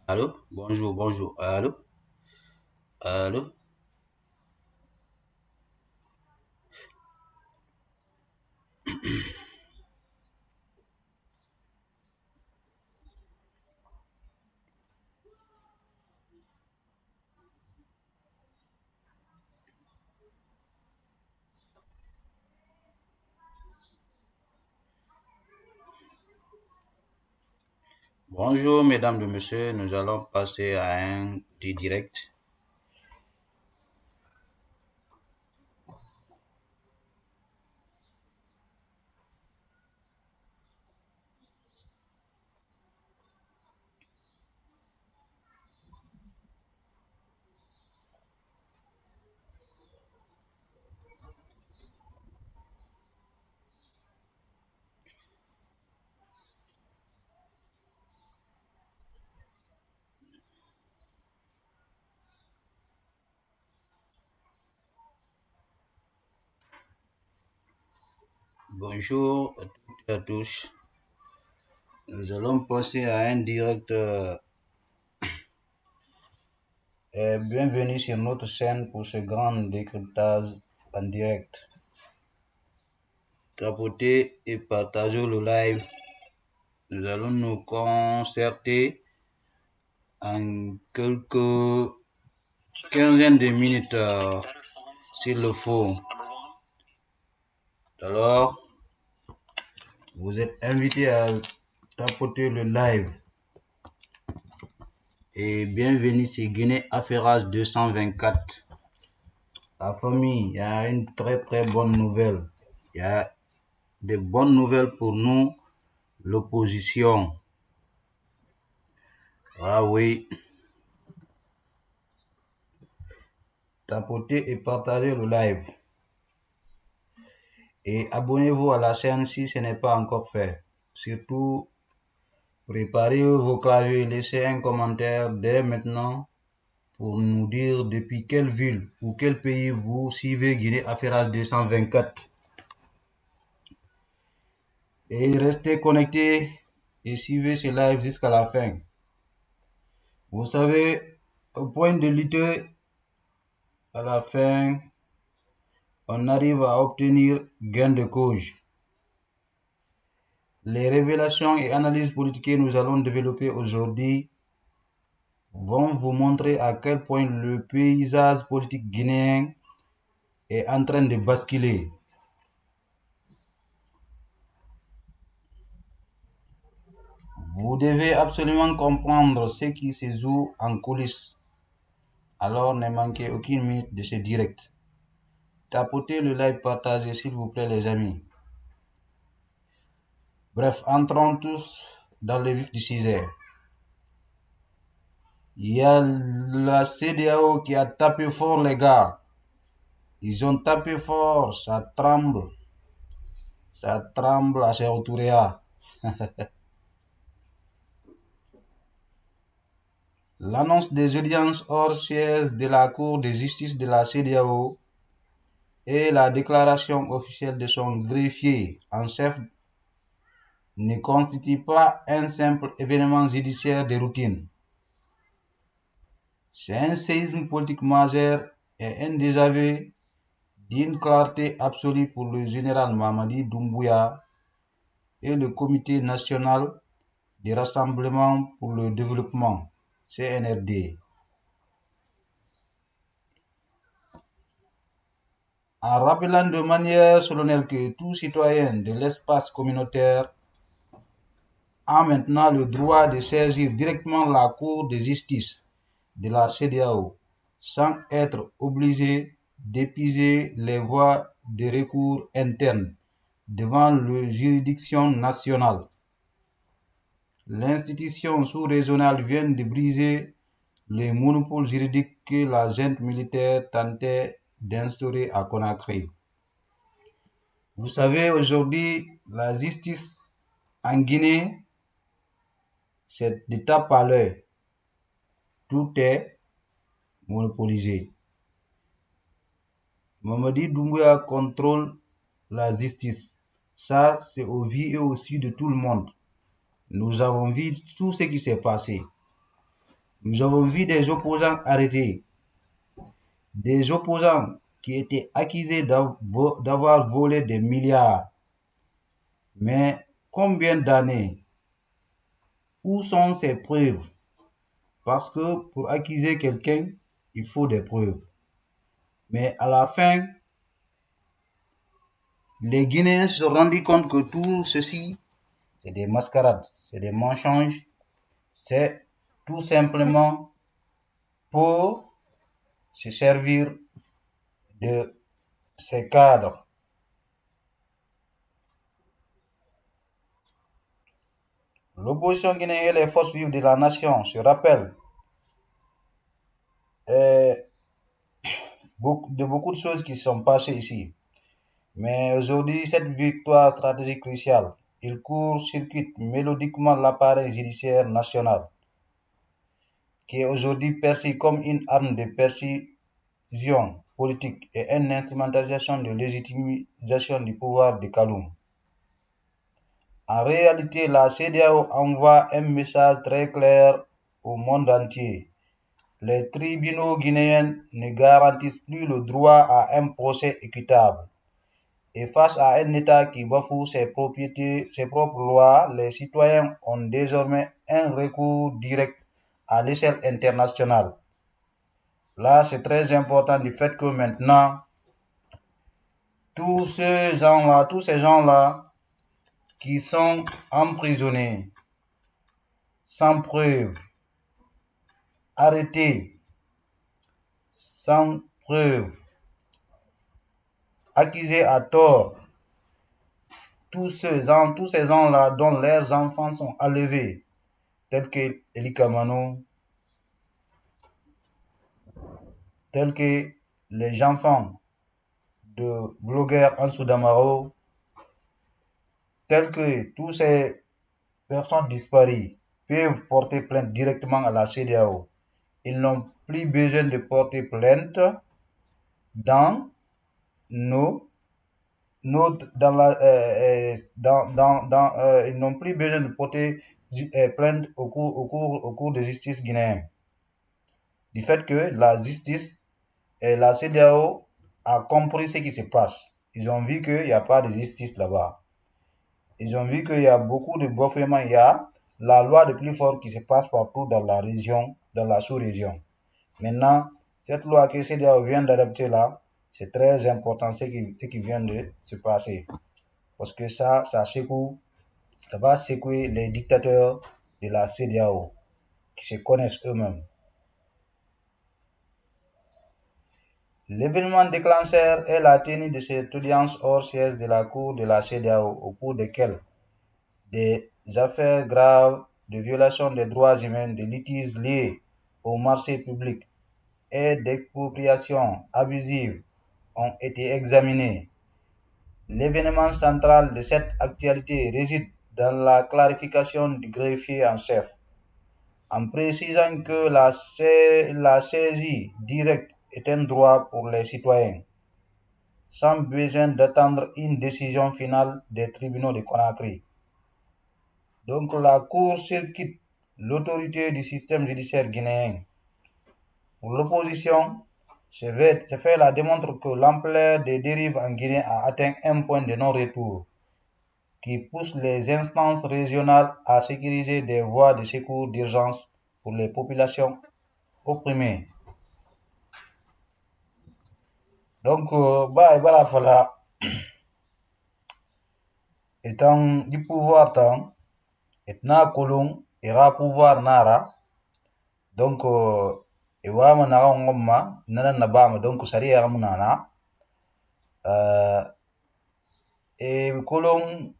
Allô? Bonjour, bonjour. Allô? Allô? Bonjour, mesdames et messieurs. Nous allons passer à un petit direct. Bonjour à toutes et à tous. Nous allons passer à un direct. Et bienvenue sur notre chaîne pour ce grand décryptage en direct. Tapotez et partagez le live. Nous allons nous concerter en quelques quinzaine de minutes s'il le faut. Alors, vous êtes invité à tapoter le live. Et bienvenue sur Guinée Affairage 224. La famille, il y a une très bonne nouvelle. Il y a des bonnes nouvelles pour nous, l'opposition. Ah oui. Tapotez et partagez le live. Et abonnez-vous à la chaîne si ce n'est pas encore fait. Surtout, préparez vos claviers, laissez un commentaire dès maintenant pour nous dire depuis quelle ville ou quel pays vous suivez Guinée Affairage 224. Et restez connectés et suivez ce live jusqu'à la fin. Vous savez, au point de lutter, à la fin, on arrive à obtenir gain de cause. Les révélations et analyses politiques que nous allons développer aujourd'hui vont vous montrer à quel point le paysage politique guinéen est en train de basculer. Vous devez absolument comprendre ce qui se joue en coulisses. Alors ne manquez aucune minute de ce direct. Tapotez le like, partagez s'il vous plaît les amis. Bref, entrons tous dans le vif du sujet. Il y a la CEDEAO qui a tapé fort les gars. Ils ont tapé fort, ça tremble. Ça tremble à Cheikh. L'annonce des audiences hors siège de la Cour de justice de la CEDEAO et la déclaration officielle de son greffier en chef ne constitue pas un simple événement judiciaire de routine. C'est un séisme politique majeur et un désaveu d'une clarté absolue pour le général Mamadi Doumbouya et le Comité national de rassemblement pour le développement, CNRD. En rappelant de manière solennelle que tout citoyen de l'espace communautaire a maintenant le droit de saisir directement la Cour de justice de la CEDEAO sans être obligé d'épuiser les voies de recours internes devant la juridiction nationale. L'institution sous-régionale vient de briser le monopole juridique que la junte militaire tentait d'instaurer à Conakry. Vous savez, aujourd'hui, la justice en Guinée, c'est d'étape à l'heure. Tout est monopolisé. Mamadi Doumbouya contrôle la justice. Ça, c'est au vu et au su de tout le monde. Nous avons vu tout ce qui s'est passé. Nous avons vu des opposants arrêtés, des opposants qui étaient accusés d'avoir volé des milliards. Mais combien d'années? Où sont ces preuves? Parce que pour accuser quelqu'un, il faut des preuves. Mais à la fin, les Guinéens se sont rendus compte que tout ceci, c'est des mascarades, c'est des mensonges, c'est tout simplement pour se servir de ces cadres. L'opposition guinéenne et les forces vives de la nation se rappellent de beaucoup de choses qui se sont passées ici. Mais aujourd'hui, cette victoire stratégique cruciale, il court-circuite mélodiquement l'appareil judiciaire national, qui est aujourd'hui perçu comme une arme de persuasion politique et une instrumentalisation de légitimisation du pouvoir de Kaloum. En réalité, la CEDEAO envoie un message très clair au monde entier. Les tribunaux guinéens ne garantissent plus le droit à un procès équitable. Et face à un État qui bafoue ses propres lois, les citoyens ont désormais un recours direct à l'échelle internationale. Là, c'est très important du fait que maintenant, tous ces gens-là qui sont emprisonnés sans preuve, arrêtés sans preuve, accusés à tort, tous ces gens-là dont leurs enfants sont enlevés, tels que Eli Kamano, tels que les enfants de blogueurs Ansou Damaro, tels que tous ces personnes disparues peuvent porter plainte directement à la CEDEAO. Ils n'ont plus besoin de porter plainte dans nos ils n'ont plus besoin de porter plainte au cours de justice guinéenne. Du fait que la justice et la CEDEAO a compris ce qui se passe. Ils ont vu qu'il n'y a pas de justice là-bas. Ils ont vu qu'il y a beaucoup de bafouements. Il y a la loi de plus fort qui se passe partout dans la région, dans la sous-région. Maintenant, cette loi que CEDEAO vient d'adopter là, c'est très important ce qui vient de se passer. Parce que ça va secouer les dictateurs de la CEDEAO qui se connaissent eux-mêmes. L'événement déclencheur est la tenue de cette audience hors siège de la Cour de la CEDEAO, au cours desquelles des affaires graves de violation des droits humains, de litiges liés au marché public et d'expropriation abusive ont été examinés. L'événement central de cette actualité réside dans la clarification du greffier en chef, en précisant que la saisie directe est un droit pour les citoyens, sans besoin d'attendre une décision finale des tribunaux de Conakry. Donc la Cour circuite l'autorité du système judiciaire guinéen. Pour l'opposition, ce fait-là démontre que l'ampleur des dérives en Guinée a atteint un point de non-retour, qui pousse les instances régionales à sécuriser des voies de secours d'urgence pour les populations opprimées. Donc, voilà, étant du pouvoir, et na kolon, ira pouvoir nara, donc, et wama na ngomma, nana nabama, donc, sari yamunana, et kolon,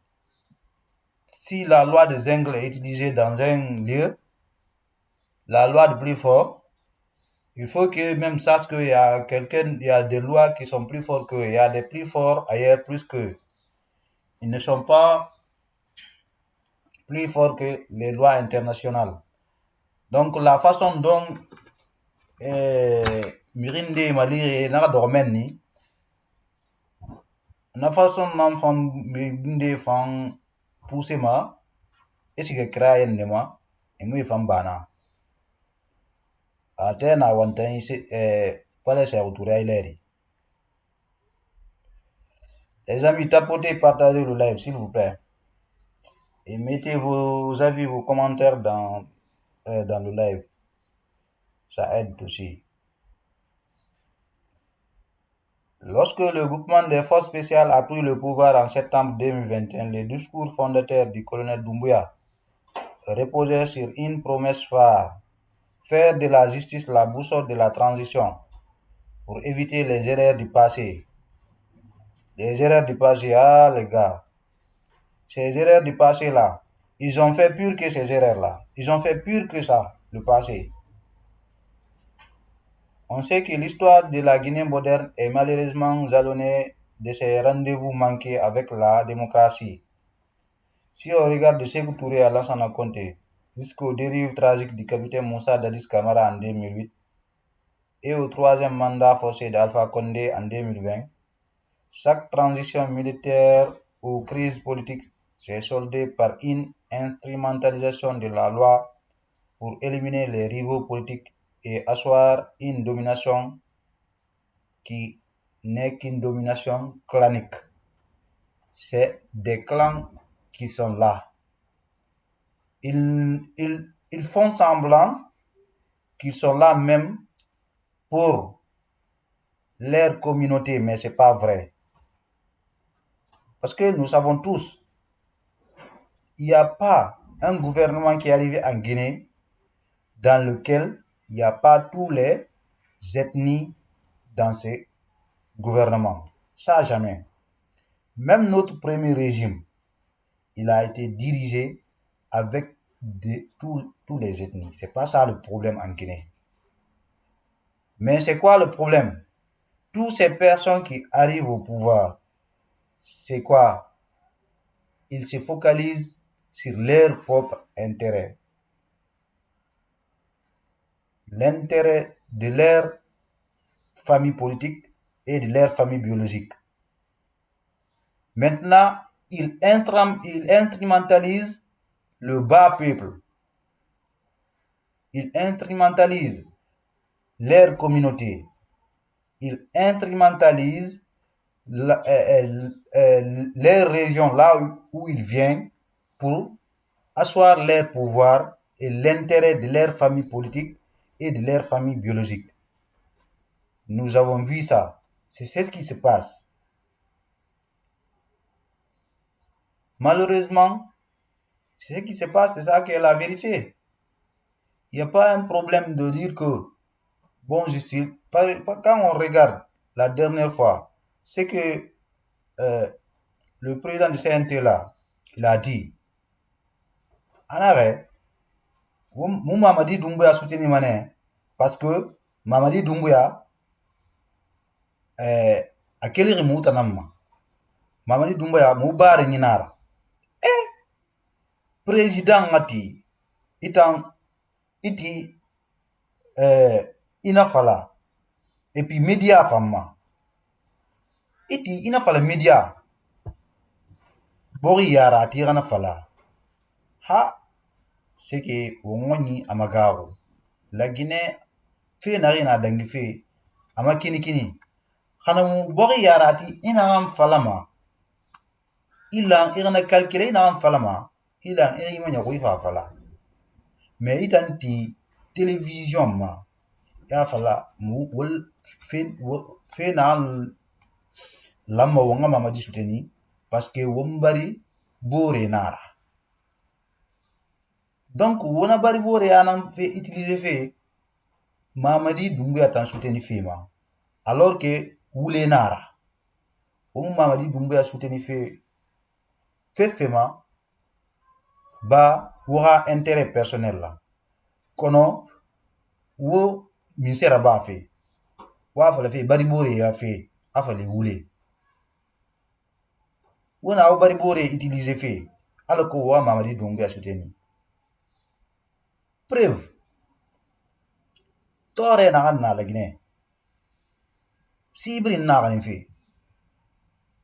si la loi de Zengel est utilisée dans un lieu, la loi de plus fort, il faut que même sache qu'il y a des lois qui sont plus fortes qu'eux, il y a des plus forts ailleurs plus qu'eux. Ils ne sont pas plus forts que les lois internationales. Donc la façon dont Mirinde Maliri n'a dormi ni, la façon dont Mirinde fan pousser ma, est-ce que créer un nema, et moi fan bana. Atena wantan fallait se retrouver ileri. Les amis, tapotez, partagez le live, s'il vous plaît. Et mettez vos avis, vos commentaires dans le live. Ça aide aussi. Lorsque le groupement des forces spéciales a pris le pouvoir en septembre 2021, le discours fondateur du colonel Doumbouya reposait sur une promesse phare: faire de la justice la boussole de la transition pour éviter les erreurs du passé. Les erreurs du passé, ah les gars, ces erreurs du passé-là, ils ont fait pire que ces erreurs-là. Ils ont fait pire que ça, le passé. On sait que l'histoire de la Guinée moderne est malheureusement jalonnée de ces rendez-vous manqués avec la démocratie. Si on regarde de Sékou Touré à Lansana Conté jusqu'aux dérives tragiques du capitaine Moussa Dadis Camara en 2008 et au troisième mandat forcé d'Alpha Condé en 2020, chaque transition militaire ou crise politique s'est soldée par une instrumentalisation de la loi pour éliminer les rivaux politiques et asseoir une domination qui n'est qu'une domination clanique. C'est des clans qui sont là. Ils font semblant qu'ils sont là même pour leur communauté, mais ce n'est pas vrai. Parce que nous savons tous, il n'y a pas un gouvernement qui est arrivé en Guinée dans lequel il n'y a pas tous les ethnies dans ce gouvernement. Ça, jamais. Même notre premier régime, il a été dirigé avec tous les ethnies. C'est pas ça le problème en Guinée. Mais c'est quoi le problème? Toutes ces personnes qui arrivent au pouvoir, c'est quoi? Ils se focalisent sur leur propre intérêt. L'intérêt de leur famille politique et de leur famille biologique. Maintenant, ils instrumentalisent le bas peuple. Ils instrumentalisent leur communauté. Ils instrumentalisent les régions là où ils viennent pour asseoir leur pouvoir et l'intérêt de leur famille politique et de leur famille biologique. Nous avons vu ça. C'est ce qui se passe. Malheureusement, c'est ce qui se passe, c'est ça qui est la vérité. Il n'y a pas un problème de dire que, bon, je suis. Quand on regarde la dernière fois, c'est que le président du CNT là, il a dit, en arrêt, Mamadi Doumbouya a soutenu Mané, parce que Mamadi Doumbouya a quel remoute en Mamadi Doumbouya Moubare Ninara. Président Mati, iti ina fala, et puis média fama, iti ina fala média, bori yara atirana fala. Ha, c'est que wongoni amagaro. La Guinée fait n'a dangi fait, ama kini. Khanamu bori yara ati ina am falama. Ilan irana calculer ina am falama. Ilan irima nyakoi fa fala. Mais itanti télévision ma ya fala mu wol fe na lamma wonga Mamadi souteni parce que wombari bore nara. Donc wona bari bore anam fait utiliser fait Mamadi Doumbouya tan souteni fait ma alors que wule nara Mamadi Doumbouya souteni fait ma ba wora intérêt personnel là kono wo ministère ba fait wa fala fait bari bore ya fait afale wule wona wo bari bore utiliser fait alors que wa Mamadi Doumbouya souteni preuve tore na la Guinée sibri na ganin fait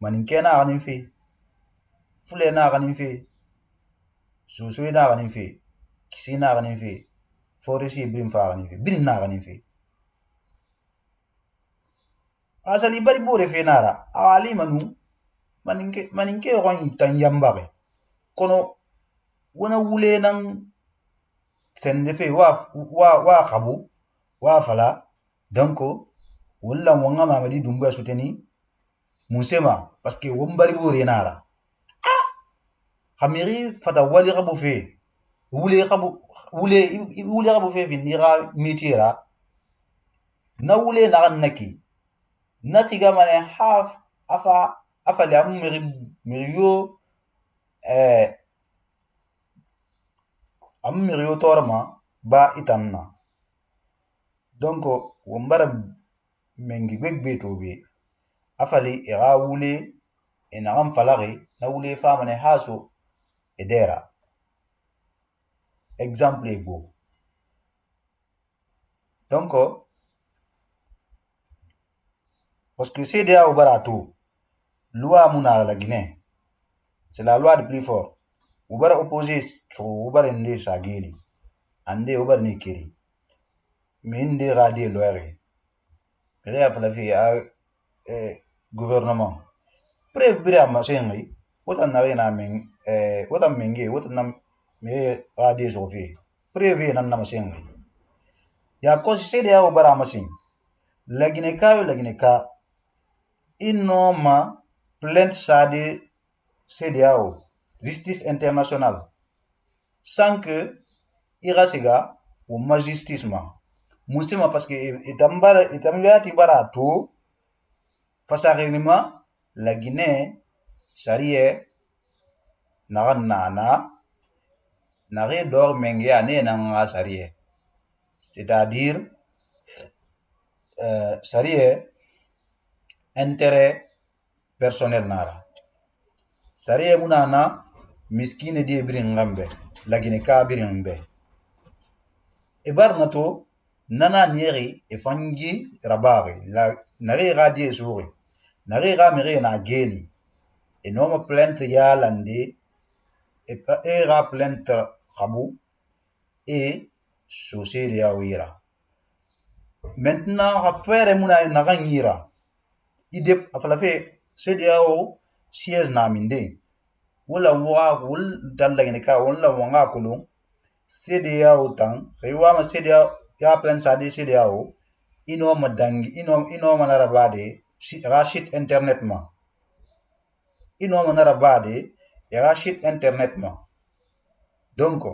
maninke na ganin fait fule na ganin fait susu na ganin fait kisi na ganin fait forestier brim fagani fe brin nagani fe asali bari bore fe nara ali manu maninke ron tan yambare kono wona wule nan sende fe wa kabu wa fala danko wala wanga mamadi dumba suteni musema parce que wombari bore nara khamiri fata wali kabu fe wule kabu fe vinira mitira na wule na naki natiga mane haf afa le am miriyo am miriyo torma ba itanna donc wombara mengi gbegbe tobe afali era wule ena am falari na wule fa mane haso edera exemple ego donc parce que CEDEAO barato loi muna la Guinée c'est la loi du plus fort ubara opposé sur ubara nde sageli ande ubara ni kiri minde radi loire ya fala fi a gouvernement bref bira ma sengi wotan na rena men wotan menge wotan na me radi so fi prévu nan na sengi ya ko CEDEAO bara masin la Guinée ka inoma plainte sade CEDEAO justice internationale sans que irasiga ou ma justice ma musima parce que itambati barato fasarenima la Guinée sarie nana nare dor menge ane nanga sarie c'est-à-dire sarie intérêt personnel nara sarie munana miskine die birin ngambe la Guinée ka birin mbe e barnato nana nieri e fangi rabari la nare radie suri nare ramiri na geli e noma plainte ya lande e ra plainte khabu et société ya wira maintenant affaire muna na gangira ide afala fe CEDEAO siège na minde wala dalla Guinée ka wala wanga kulung CEDEAO tang rewa ma CEDEAO ya plan sadi CEDEAO ino manara bade rachit internet ma ino manara bade rachit internet ma donc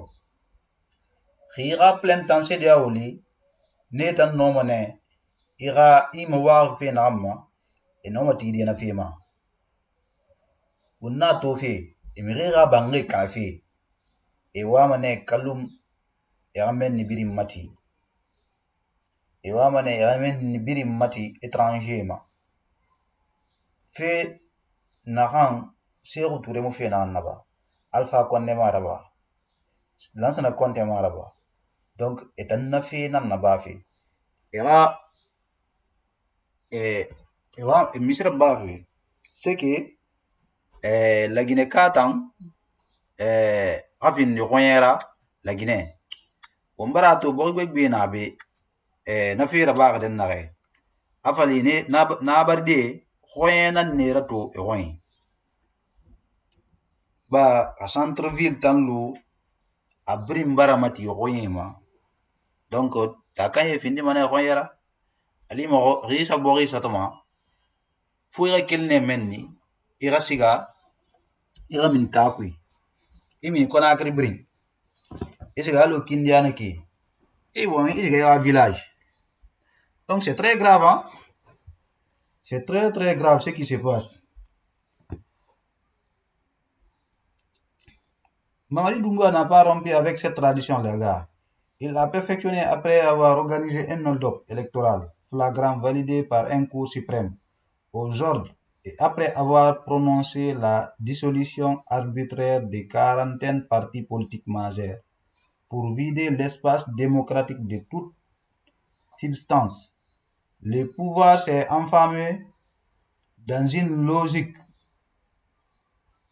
khira plan tan CEDEAO li netan no mane ira ima wa fe na amma ino matidi na fe ma unna to fe emirira bangi ka fe e wa mane kalum men ni birim mati e wa mane men ni birim mati étranger ma fe na han Sékou Touré mo fe na naba Alpha Condé maraba Lansana Conté maraba donc etan na fe na naba fe era misra ba fe c'est que la Guinée katan afin ni royera la Guinée wombara to bogwe gbe na be na fera ba den na re afali ne na barde royena nera to royen ba a centre ville tanlo abrim baramati royema donc ta kanye findi mana royera ali mo risa borisa toma fuira kelne menni ira siga ira min takui imi kona akri brin isiga lo kindiana ki et bon isiga un village donc c'est très grave hein? C'est très très grave ce qui se passe. Mamadi Doumbouya n'a pas rompu avec cette tradition les gars. Il l'a perfectionné après avoir organisé un hold-up électoral flagrant validé par un cour suprême aux ordres et après avoir prononcé la dissolution arbitraire de quarantaine partis politiques majeurs pour vider l'espace démocratique de toute substance. Le pouvoir s'est enflammé dans une logique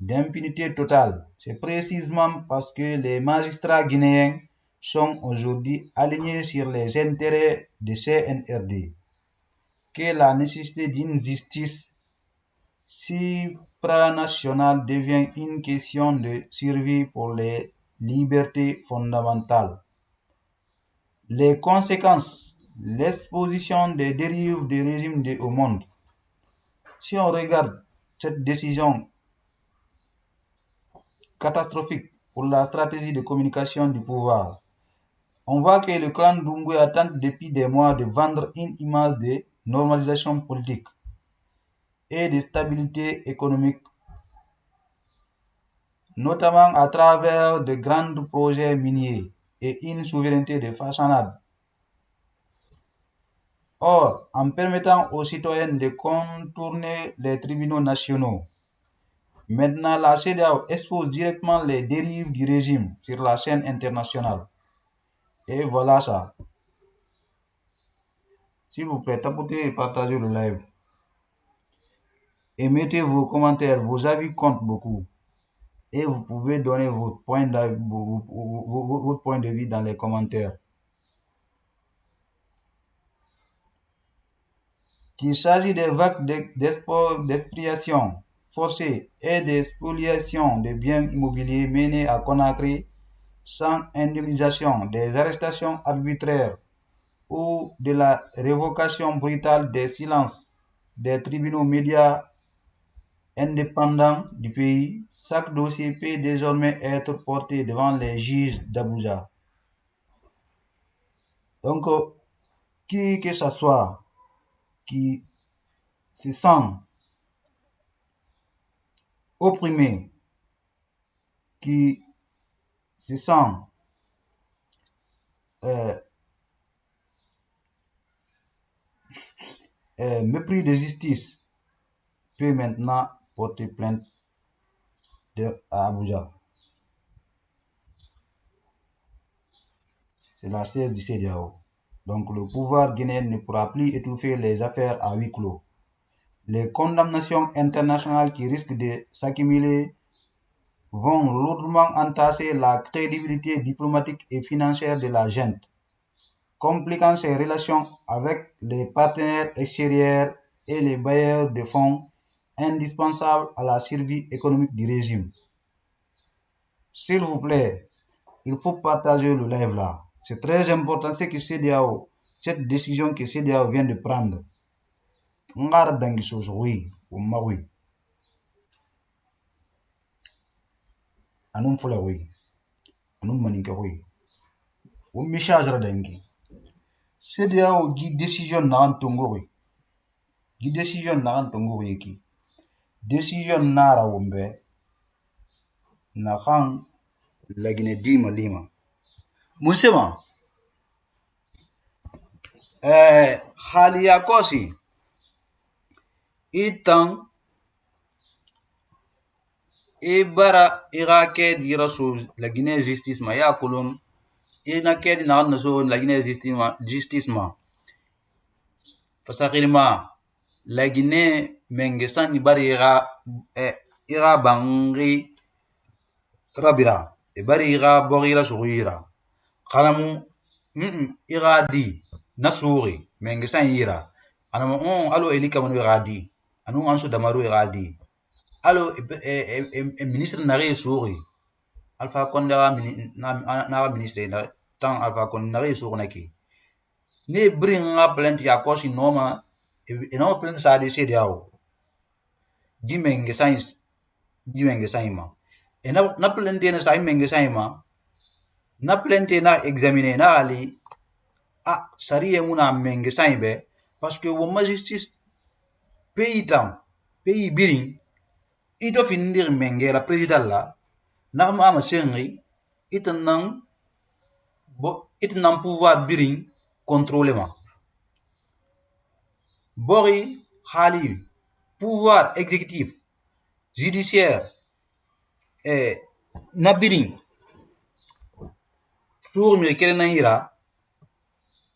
d'impunité totale. C'est précisément parce que les magistrats guinéens sont aujourd'hui alignés sur les intérêts de CNRD, que la nécessité d'une justice supranationale devient une question de survie pour les libertés fondamentales. Les conséquences, l'exposition des dérives des régimes au monde. Si on regarde cette décision catastrophique pour la stratégie de communication du pouvoir, on voit que le clan Doumbouya tente depuis des mois de vendre une image de normalisation politique et de stabilité économique, notamment à travers de grands projets miniers et une souveraineté de façonnade. Or, en permettant aux citoyens de contourner les tribunaux nationaux, maintenant la CEDEAO expose directement les dérives du régime sur la scène internationale. Et voilà ça. S'il vous plaît, tapotez et partagez le live. Et mettez vos commentaires, vos avis comptent beaucoup. Et vous pouvez donner votre point de vue dans les commentaires. Qu'il s'agit des vagues d'expropriation forcée et des spoliations de biens immobiliers menées à Conakry sans indemnisation, des arrestations arbitraires ou de la révocation brutale des silences des tribunaux médias indépendants du pays, chaque dossier peut désormais être porté devant les juges d'Abuja. Donc, qui que ce soit qui se sent opprimé, qui se sent mépris de justice, peut maintenant porter plainte à Abuja. C'est la siège du CEDEAO. Donc le pouvoir guinéen ne pourra plus étouffer les affaires à huis clos. Les condamnations internationales qui risquent de s'accumuler vont lourdement entasser la crédibilité diplomatique et financière de la junte, compliquant ses relations avec les partenaires extérieurs et les bailleurs de fonds indispensables à la survie économique du régime. S'il vous plaît, il faut partager le live là. C'est très important ce que CEDEAO, cette décision que CEDEAO vient de prendre. Ngara dangi soso oui, umma oui. Anum fula oui. Anum maninka oui. Ummi shajara dangi. CEDEAO gi décision na antongo oui. Gi décision na antongo oui ki. Décision nara wumbe na khang lagine dima lima. Musema hali ya kosi itan ibara irake dira so lagine justice ma ya kulun ina kedi na so lagine justice ma fasakir ma lagine mengesan ibari ira bangi rabira ibari ira bogira suira kalamu ira di nasuri mengesan ira anamu alo elika manu ira di anu ansu damaru ira di alo ministre nare suri alfa konda na ministre na tan alfa kon nare suri naki ne bring up plant ya kosi noma no plant sa de CEDEAO dimenge science dimenge saima na plant na sa menge saima na plant na examiner na ali sariye muna menge saimbe parce que wo justice pays tam pays biring ito findir menge la président la na ma sengi itanang pouvoir biring contrôler ma bori hali pouvoir exécutif judiciaire na biring sur mi kere na ira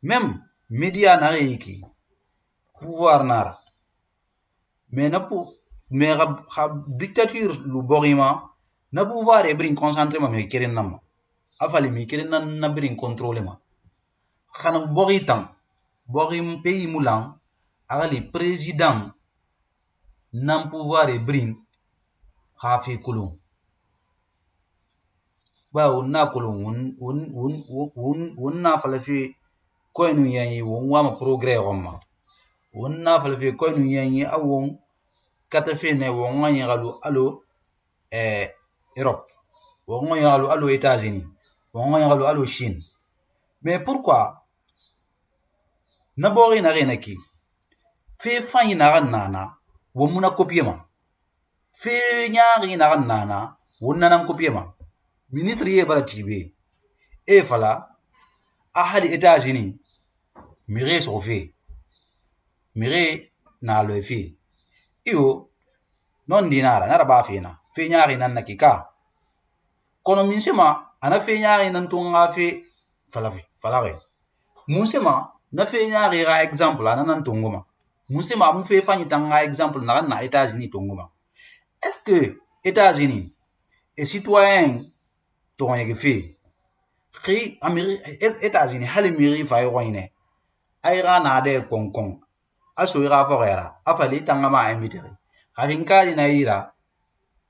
même média na reiki pouvoir nara mais na mais dictature lu borima na pouvoir e bring concentré ma me kere nama afali mi kiri na birin contrôle ma xana bori tan bori pays mulan agali président nan pouvoir e birin xa fe kolon ba wonna kolon wonna fala fe koynu yanyi won wama progrès gomma wonna fala fe koynu yanyi awon kata fe ne won ngani galu alo Europe won ngani galu alo États-Unis won ngani galu alo Chine. Mais pourquoi na bori na rena ki fe fanyi na nana won muna copier ma fe nyaari na nana won nanan copier ma ministre ye bara tibe e fala a hali États-Unis mire so fe mire na lo fe iyo non dinara nara ba fe na fe nyaari nan nakika kono minsema ana fe nyaari nan tunga fe fala musema na fe nyaari ga exemple ana nan tunguma musema mu fe fanyi tanga exemple na États-Unis tunguma. Est-ce que États-Unis et citoyen ton yegi fe khi États-Unis hali miri fa yoine ayra na de konkon aso ira forera afali tanga ma inviteri harinka ina ira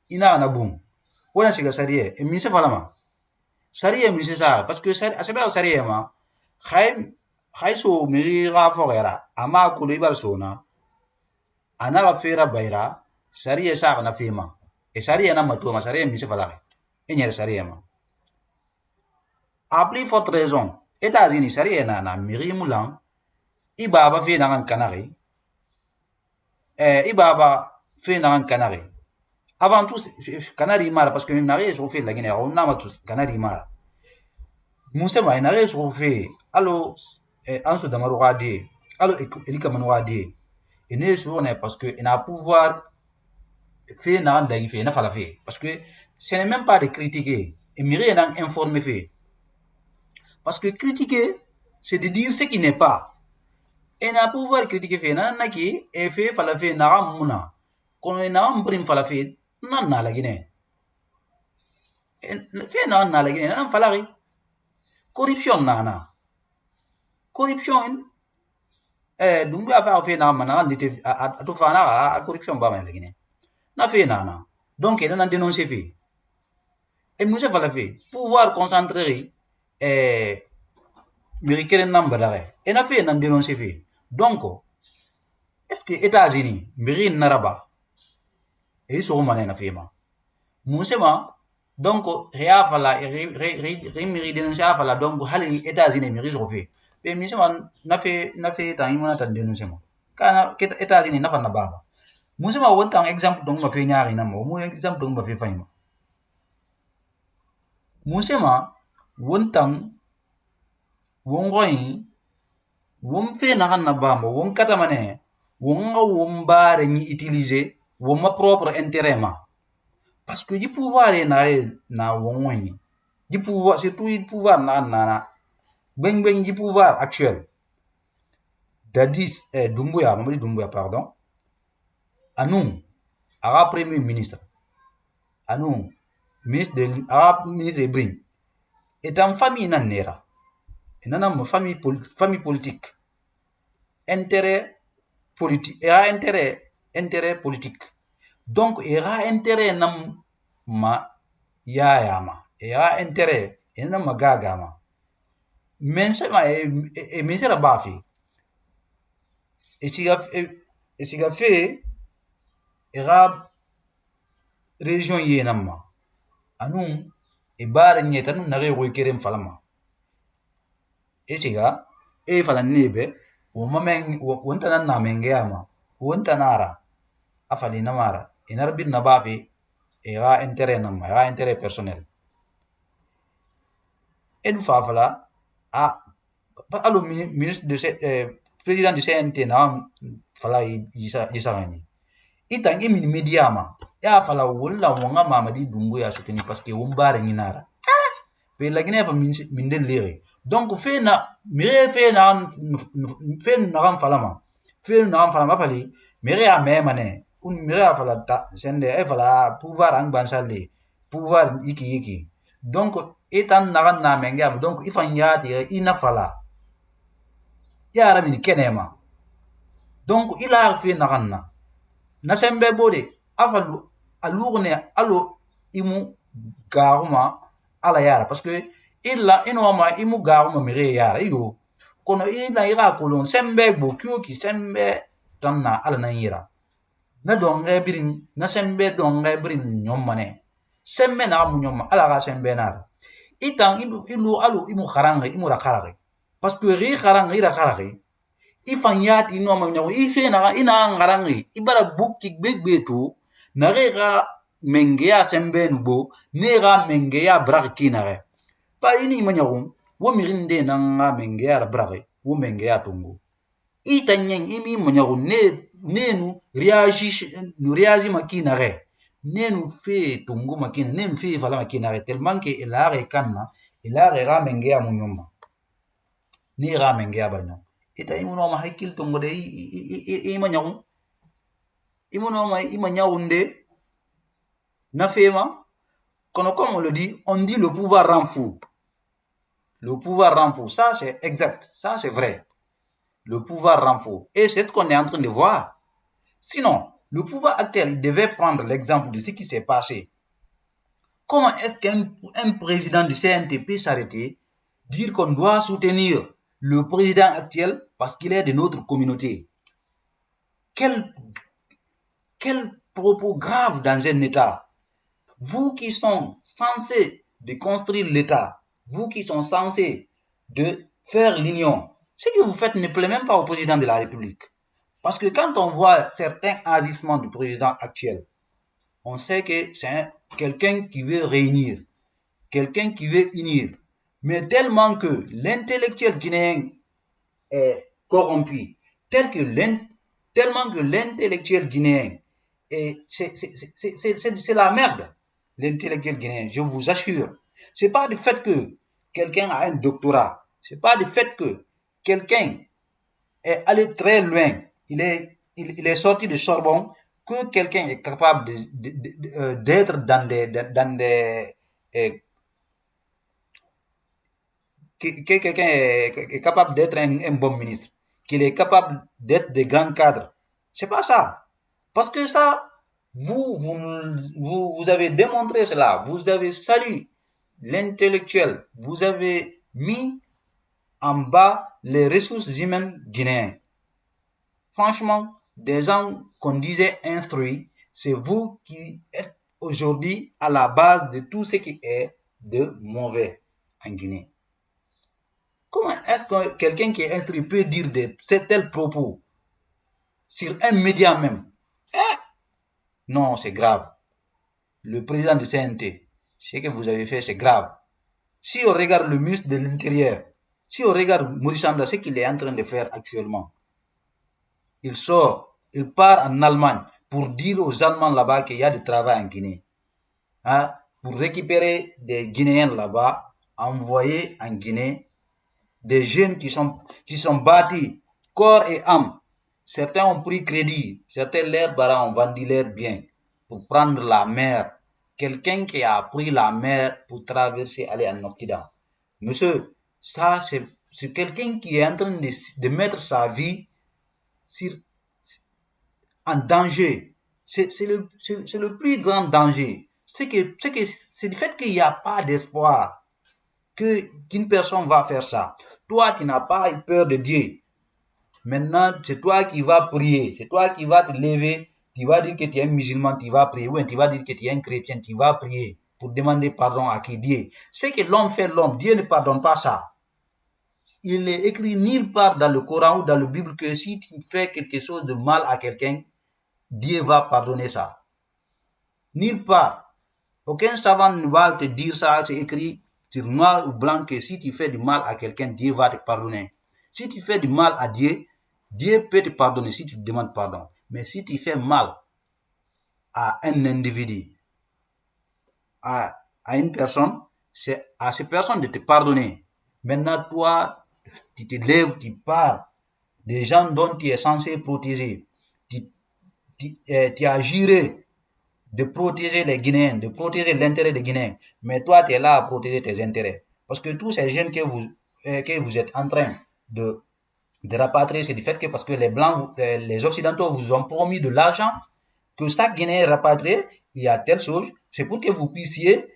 ina na bum wona siga sariye e mi se falama sariye mi se sa parce que asaba sariye ma khay so miri ra forera ama ko libar sona ana la fera bayra sariye sa na fema e sariye na mato ma sariye mi se falare e nyer sariye ma a plus forte raison États-Unis sariye na miri mulan ibaba fe na kanari ibaba fe na kanari avant tout kanari mara parce que nari so fe la Guinée on na matus kanari mara musa ma nari so fe allo anso da maruga de allo elika manwa de ene so ne parce que ina pouvoir fe na nda fe na fala fe parce que ce n'est même pas de critiquer et mire na informer fait parce que critiquer c'est de dire ce qui n'est pas et na pouvoir critiquer fait na naki e fait fala fait na muna kono na mbrim fala fait nan na la Guinée fait na la Guinée nan fala ri corruption na corruption dumbu afa fait na mana lite atu fana a corruption ba ma la Guinée na fait na donc il a dénoncé fait et nous fala fait pouvoir concentrer mériquer number et na fait nan dénoncé fait donc est-ce que États-Unis mérite naraba et so mané na fema musema donc rea fala mérite dénoncer fala donc hali États-Unis mérite so fait mais musema na fait tan imana tan dénoncer mo kana États-Unis na fa na baba musema wontan exemple donc ma fait ñaari na mo mu exemple donc ma fait fayma musema wontan wongoyi won fe na kan na bamba won kata mané won nga won bare ni utiliser won ma propre intérêt ma parce que du pouvoir na won du pouvoir surtout du pouvoir na ben du pouvoir actuel Dadis Doumbouya Mamadi Doumbouya pardon anou ara premier ministre anou ministre de Brin est en famille na nera nana ma famille politique intérêt politique era intérêt politique donc era intérêt nam ma yaya ma era intérêt ena ma gaga ma mense ma e misera bafi e siga fe era région yenama anu e bar nyeta nu nare ko kerem falama esiga e fala nebe wonta nan na mengeyama wonta nara afali namara inar bin na bafi era intérêt nam era intérêt personnel en fa fala allo ministre de président du CNT na fala yisa ngani itangi min mediama ya fala wala wonga Mamadi Doumbouya soutenir parce que wombare nginara pe la Guinée fa min den lire donc fe na mire fe na ram falama fali mire a memane un mire a fala ta sende e fala pouvoir ang bansale pouvoir iki donc Itan nagan na menga donc ifan yati ina fala yara min kenema donc ila fi nagan na sembe bode afalu alugne alo imu garuma ala yara parce que illa inoma imu garuma mere yara iyo kono ila ira kolon sembe bo kyoki sembe tanna ala na yira na donge birin na sembe donge birin nyomane sembe na mu nyomma ala ga sembe na itan ilu alu imu kharange imu rakarage parce que ri kharange ira kharage ifan yati no ma nyawo ife na ina ngarange ibara bukki gbegbeto na ga menge ya sembe nubo ne ga menge ya brak kinare pa ini ma nyawo wo mirinde na nga menge ya brake wo menge ya tungo itan nyen imi ma nyawo nenu réagi makinare nenu fe tungo makina nenu fe fala makinare tellement que elare kanna elare ga menge ya munyoma ni ga menge ya barnya ita imuno ma hakil tongo de ima nyawu imuno ma ima nyawunde na fema comme on le dit, on dit le pouvoir rend fou. Le pouvoir rend fou, ça c'est exact, ça c'est vrai. Le pouvoir rend fou. Et c'est ce qu'on est en train de voir. Sinon, le pouvoir actuel devait prendre l'exemple de ce qui s'est passé. Comment est-ce qu'un président du CNT peut s'arrêter, dire qu'on doit soutenir le président actuel parce qu'il est de notre communauté? Quel propos grave dans un État. Vous qui sont censés de construire l'État, vous qui sont censés de faire l'union, ce que vous faites ne plaît même pas au président de la République. Parce que quand on voit certains agissements du président actuel, on sait que c'est quelqu'un qui veut réunir, quelqu'un qui veut unir. Mais tellement que l'intellectuel guinéen est corrompu, tellement que l'intellectuel guinéen c'est la merde, l'intellectuel guinéen, je vous assure. C'est pas du fait que quelqu'un a un doctorat, c'est pas du fait que quelqu'un est allé très loin, il est sorti de Sorbonne, que quelqu'un est capable d'être dans des que quelqu'un est capable d'être un bon ministre, qu'il est capable d'être des grands cadres. C'est pas ça. Parce que ça, vous avez démontré cela, vous avez salué l'intellectuel, vous avez mis en bas les ressources humaines guinéennes. Franchement, des gens qu'on disait instruits, c'est vous qui êtes aujourd'hui à la base de tout ce qui est de mauvais en Guinée. Comment est-ce que quelqu'un qui est instruit peut dire de tels propos sur un média même? Non, c'est grave. Le président du CNT, ce que vous avez fait, c'est grave. Si on regarde le ministre de l'Intérieur, si on regarde Maurice Anda, ce qu'il est en train de faire actuellement, il sort, il part en Allemagne pour dire aux Allemands là-bas qu'il y a du travail en Guinée. Hein, pour récupérer des Guinéens là-bas, envoyer en Guinée des jeunes qui sont bâtis corps et âme. Certains ont pris crédit, certains leurs parents ont vendu leurs biens pour prendre la mer. Quelqu'un qui a pris la mer pour traverser, aller en Occident. Monsieur, ça c'est quelqu'un qui est en train de mettre sa vie en danger. C'est le plus grand danger. C'est du fait qu'il n'y a pas d'espoir qu'une personne va faire ça. Toi, tu n'as pas eu peur de Dieu. Maintenant, c'est toi qui vas prier. C'est toi qui vas te lever. Tu vas dire que tu es un musulman, tu vas prier. Ou tu vas dire que tu es un chrétien, tu vas prier pour demander pardon à qui Dieu. Ce que l'homme fait l'homme, Dieu ne pardonne pas ça. Il est écrit nulle part dans le Coran ou dans la Bible que si tu fais quelque chose de mal à quelqu'un, Dieu va pardonner ça. Nulle part. Aucun savant ne va te dire ça. C'est écrit sur noir ou blanc que si tu fais du mal à quelqu'un, Dieu va te pardonner. Si tu fais du mal à Dieu, Dieu peut te pardonner si tu te demandes pardon. Mais si tu fais mal à un individu, à une personne, c'est à cette personne de te pardonner. Maintenant, toi, tu te lèves, tu pars des gens dont tu es censé protéger. Tu as juré de protéger les Guinéens, de protéger l'intérêt des Guinéens. Mais toi, tu es là à protéger tes intérêts. Parce que tous ces jeunes que vous êtes en train de rapatrier, c'est du fait que parce que les Blancs, les Occidentaux vous ont promis de l'argent, que chaque Guinéen rapatrié, il y a telle chose, c'est pour que vous puissiez,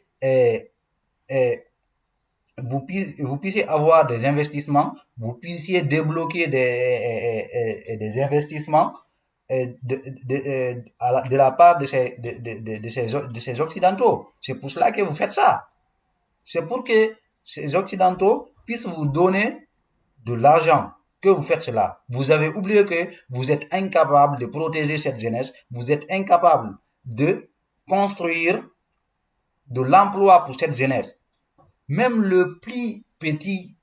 vous puissiez avoir des investissements, vous puissiez débloquer des investissements de la part de ces Occidentaux. C'est pour cela que vous faites ça. C'est pour que ces Occidentaux puissent vous donner de l'argent que vous faites cela. Vous avez oublié que vous êtes incapable de protéger cette jeunesse, vous êtes incapable de construire de l'emploi pour cette jeunesse. Même le plus petit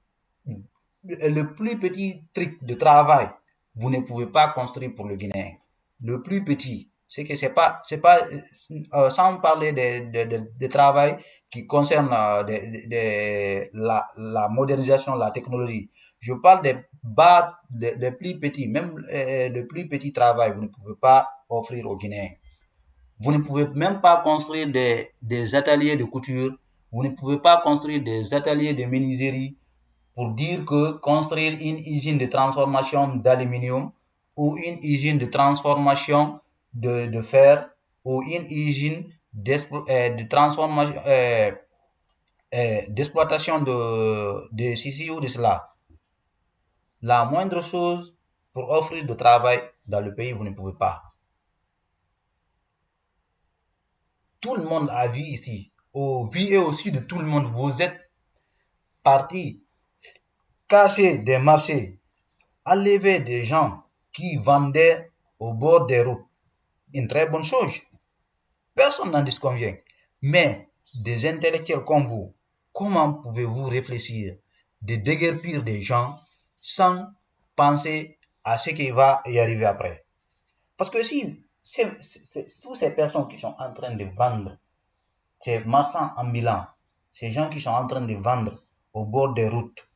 truc de travail, vous ne pouvez pas construire pour le Guinéen. Le plus petit, c'est pas, sans parler de travail qui concerne la modernisation, la technologie. Je parle des plus petits, même le plus petit travail, vous ne pouvez pas offrir aux Guinéens. Vous ne pouvez même pas construire des ateliers de couture. Vous ne pouvez pas construire des ateliers de menuiserie pour dire que construire une usine de transformation d'aluminium ou une usine de transformation de fer ou une usine de transformation d'exploitation de ceci ou de cela. La moindre chose pour offrir du travail dans le pays, vous ne pouvez pas. Tout le monde a vu ici, au vu et au su de tout le monde, vous êtes partis casser des marchés, enlever des gens qui vendaient au bord des routes. Une très bonne chose. Personne n'en disconvient. Mais des intellectuels comme vous, comment pouvez-vous réfléchir de déguerpir des gens sans penser à ce qui va y arriver après? Parce que si toutes ces personnes qui sont en train de vendre, ces marchands ambulants, ces gens qui sont en train de vendre au bord des routes,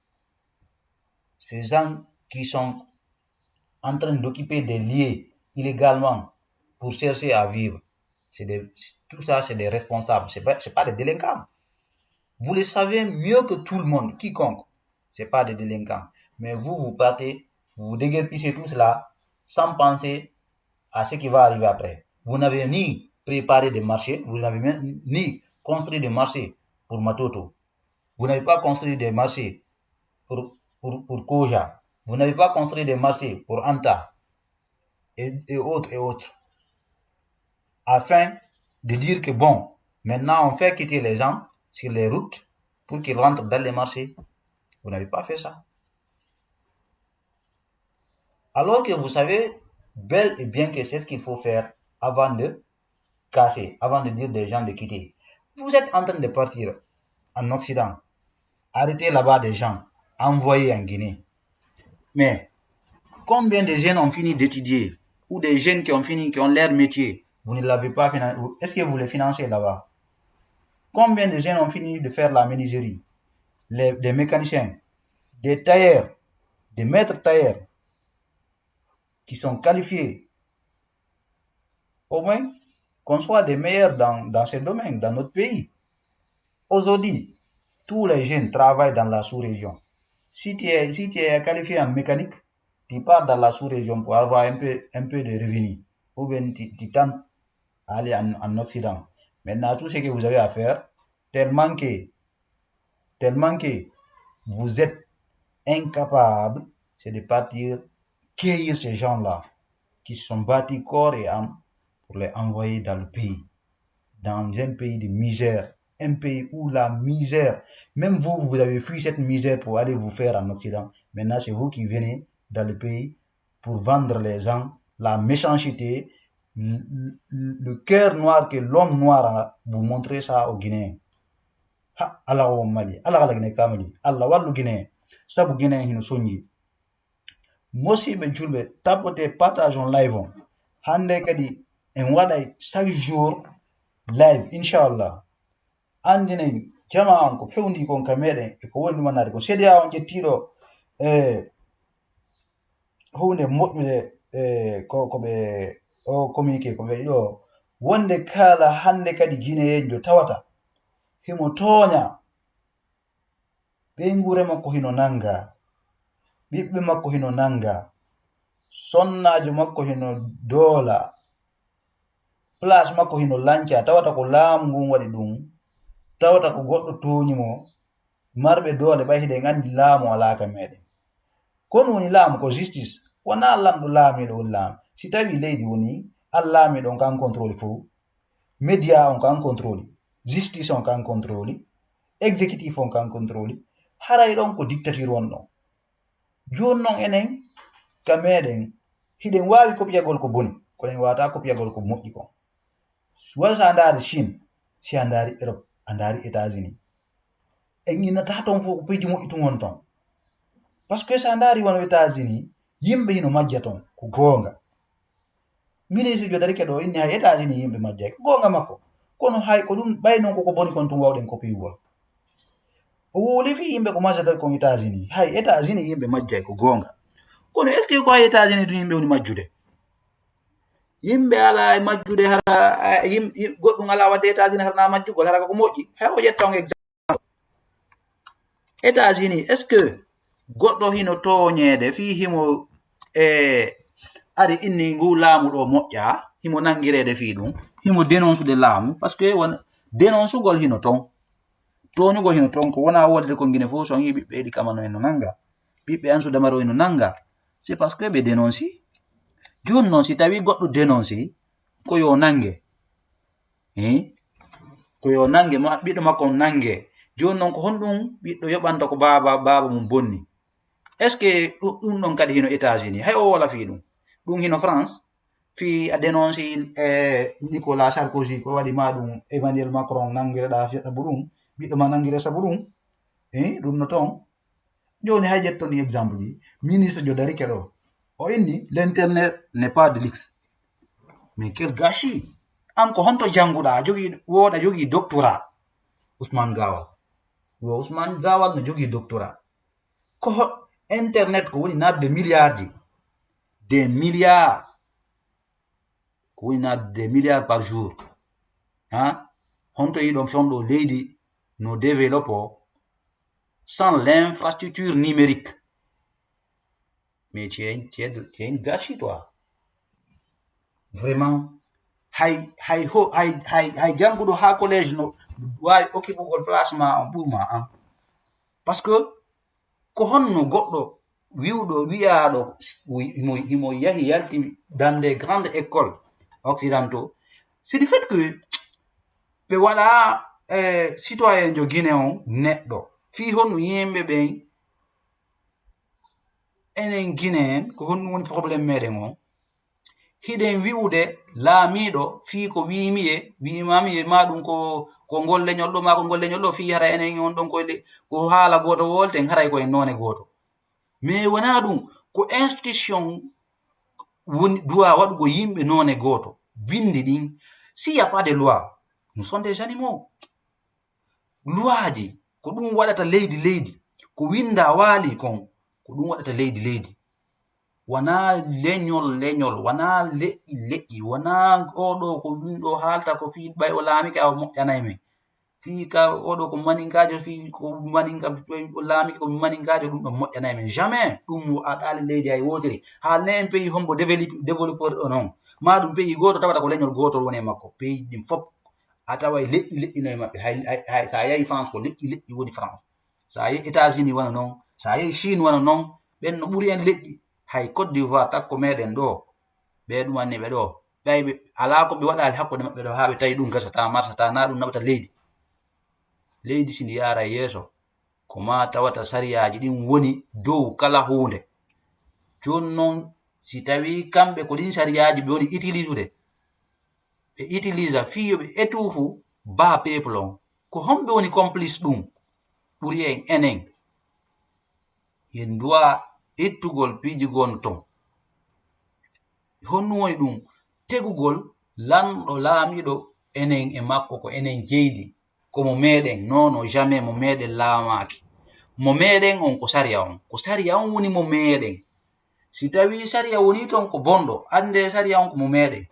ces gens qui sont en train d'occuper des lieux illégalement pour chercher à vivre, tout ça, c'est des responsables, c'est pas des délinquants. Vous le savez mieux que tout le monde, quiconque, c'est pas des délinquants. Mais vous partez, vous déguerpissez tout cela sans penser à ce qui va arriver après. Vous n'avez ni préparé des marchés, vous n'avez ni construit des marchés pour Matoto. Vous n'avez pas construit des marchés pour Koja. Vous n'avez pas construit des marchés pour Anta et autres. Afin de dire que bon, maintenant on fait quitter les gens sur les routes pour qu'ils rentrent dans les marchés. Vous n'avez pas fait ça. Alors que vous savez bel et bien que c'est ce qu'il faut faire avant de casser, avant de dire des gens de quitter. Vous êtes en train de partir en Occident, arrêter là-bas des gens, envoyer en Guinée. Mais combien de jeunes ont fini d'étudier ou des jeunes qui ont leur métier, vous ne l'avez pas financé. Est-ce que vous les financez là-bas? Combien de jeunes ont fini de faire la menuiserie, des mécaniciens, des tailleurs, des maîtres tailleurs qui sont qualifiés, au moins qu'on soit des meilleurs dans ce domaine, dans notre pays. Aujourd'hui, tous les jeunes travaillent dans la sous-région. Si tu es qualifié en mécanique, tu pars dans la sous-région pour avoir un peu de revenus. Ou bien tu tentes à aller en Occident. Maintenant, tout ce que vous avez à faire, tellement que vous êtes incapable, c'est de partir cueillir ces gens-là qui se sont bâtis corps et âme pour les envoyer dans le pays, dans un pays de misère, un pays où la misère, même vous avez fui cette misère pour aller vous faire en Occident. Maintenant, c'est vous qui venez dans le pays pour vendre les gens, la méchanceté, le cœur noir que l'homme noir a, vous montrez ça aux Guinéens. Ha, Allah wa mali, Allah la Guinée kamali, Allah wallu Guinée, sabu Guinée hino sonyi. Mosibe julbe tapote partage en live on. Hande kadi en waɗay chaque jour live inchallah. Andinen jama on ko fewndi kon ka meɗen e ko woni manade ko CEDEAO on ƴettiɗo hunde moƴƴude ko ɓe o communiqué ko ɓe ɗo wonde kala hande kadi guineyenjo tawata himo tooña ɓe ngure makko hino nanga, ɓiɓɓe makko hino nanga, sonnajo makko hino doola, place makko hino lanca, tawata ko laamu ngun waɗi ɗum, tawata ko goɗɗo tooñimo. Marɓe doole ɓay hiɗen andi laamu alaka meɗen. Kono woni laamu ko justice, wona lamɗo laamiɗo woni laamu. Si tawi leydi woni an laamiɗo on kan contrôle fou, média on kan contrôle, justice on kan contrôle, exécutif on kan contrôle, haray ɗon ko dictature wonɗon. Joni noon enen ka meɗen hiɗen wawi kopiyagol ko boni, kono en wawata kopiyagol ko moƴƴi kon. Wala sa ndaari Chine, si a ndaari Europe, a ndaari États-Unis, en innata ton fof ko piiji moƴƴi tun won ton. Par ce que sa ndaari wono États-Unis, yimɓe hino majja ton ko goonga. Ministre jo darike ɗo inni hay États-Unis yimɓe majjay ko goonga makko, kono hay ko ɗum ɓay noon koko boni kon tun wawɗen kopiyugol. O woli fi yimɓe ko majjata kon États-Unis, hay États-Unis yimɓe majjay ko goonga. Kono est ce que ko hay États-Unis tun yimɓe woni majjude? Yimɓe ala e majjude hara goɗɗum ala wadde États-Unis harana majjugol hara ko moƴƴi. Hay o ƴetta on exemple. États-Unis est ce que goɗɗo hino tooñede fi himo ari inni ngu laamu ɗo moƴƴa, himo nangirede fi ɗum, himo dénoncude laamu, par ce que won dénoncugol hino ton, tooñugol hino ton, ko wona wolde ko Guinée fof so yi ɓiɓɓe Idi Kamano eno nanga, ɓiɓɓe Ansou Damaro eno nanga, c'est parce que ɓe dénonci. Joni noon si tawi goɗɗo dénonci ko yo nange, ko yo nange, ɓiɗɗo makko nange. Joni noon ko honɗum ɓiɗɗo yoɓanta ko baba mum bonni. Est ce que ɗum ɗon kadi hino États-Unis, hay o wala fi ɗum. Ɗum hino France, fi a dénonci Nicolas Sarkozy ko waɗi ma ɗum Emmanuel Macron nangireɗa sabu ɗum, ɓiɗɗo ma nangire sabu ɗum, ɗum no ton. Joni hay jettoni exemple ji, ministre jo darike ɗo o inni l'internet n'est pas de luxe. Mais quel gâchis! An ko honto janguɗa, woɗa jogui doctorat. Ousmane Gawal, wo Ousmane Gawal no jogui doctorat. Ko internet ko woni nadde milliards ji, des milliards, ko woni nadde des milliards par jour. Honto yiɗon fonɗo leydi no développe sans l'infrastructure numérique. Mais tu es une gâchis, toi. Vraiment. Hay janguɗo ha collège no wawi occupugol placement on ɓurma. Parce que ko honno goɗɗo wi'aɗo himo yahi yalti dans des grandes écoles occidentaux, c'est du fait que ɓe waɗa citoyen jo Guinée on neɗɗo fi honno yimɓe ɓen enen Guinée en ko honɗum woni probléme meɗen on, hiɗen wi'ude laamiɗo fi ko wimami ma ɗum ko ngol leñol ɗo ma ko ngol leñol ɗo, fi hara enen on ɗon ko haala goto wolten haray koye none goto. Mais wona ɗum ko institution woni doit waɗugo yimɓe none goto. Bindi ɗin, s'il y a pas de loi, nous sommes des animaux. Loi ji ko ɗum waɗata leydi, ko winda waali kon ko ɗum waɗata leydi. Wana leñol, wana leƴƴi, wana oɗo ko ɗo haalta ko fi ɓay o laamike a moƴƴanay men. Fi ka oɗo ko maninkajo, fi ko maninka o laamike ko maninkajo, ɗum ɗon moƴƴanay men. Jamais ɗum a ɗaali leydi hay wotiri. Haalne en pays hombo développeur o noon, ma ɗum pays goto tawata ko leñol gotol woni e makko. Pays ɗin fop a taway leƴƴi no e maɓɓe. Hay sa yahi France ko leƴƴi woni France. Sa yahi États-Unis wana noon, sa yahi Chine wana noon, ɓen no ɓuri en leƴƴi. Hay Côte d'Ivoire takko meɗen ɗo, ɓe ɗum anni ɓe ɗo ɓayɓe ala ko ɓe waɗali hakkude maɓɓe ɗo ha ɓe tawi ɗum gasata marsata, na ɗum naɓata leydi sindi yara yeeso ko ma tawata sariyaji ɗin woni dow kala hunde. Joni noon si tawi kamɓe ko ɗin sariyaji ɓe woni utilisude, ɓe utilisa fiyo ɓe étouffe ba peuple on, ko homɓe woni complice ɗum ɓuri en enen. En doit ittugol piijigol ton, honno woni ɗum tegugol lanɗo laamiɗo enen e makko ko enen jeydi, komo meɗen nono jamais mo meɗen laamaki. Mo meɗen on ko sariya on woni mo meɗen. Si tawi sariya woni ton ko bonɗo, ande sariya on ko mo meɗen.